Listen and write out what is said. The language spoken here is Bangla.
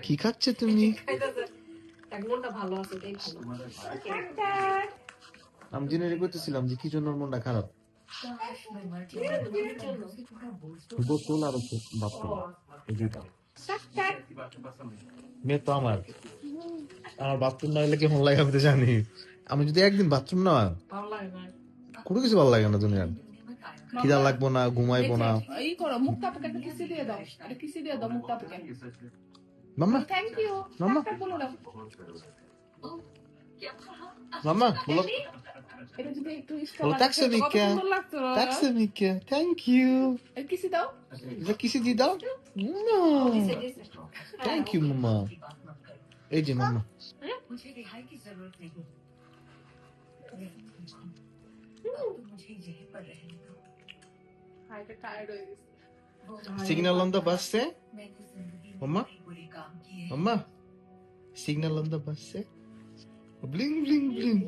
কি খাচ্ছে তুমি? আমি জেনে করতেছিলাম যে কি জন্য ওর মনটা খারাপ। বোতল আর বাথরুম এই দুইটা মেয়ে তো আমার বাথরুম না হলে কেমন লাগে আমি তো জানি। আমি যদি একদিন বাথরুম না কোনো কিছু ভালো লাগে না দুনিয়ার। খিদা লাগবো না, ঘুমাইবো না। এই করো মুক্তাপুকে একটা কিসি দিয়ে দাও, একটা কিসি দিয়ে দাও মুক্তাপুকে। মাম্মা থ্যাংক ইউ মাম্মা বলে দাও। মাম্মা বলো এটা যদি একটু বলো তাকসমিকা তাকসমিকা থ্যাংক ইউ কিসি দাও, এটা কিসে দিয়ে দাও। থ্যাংক ইউ মাম্মা। এই যে মাম্মা signal on the bus se mama mama signal on the bus se bling bling bling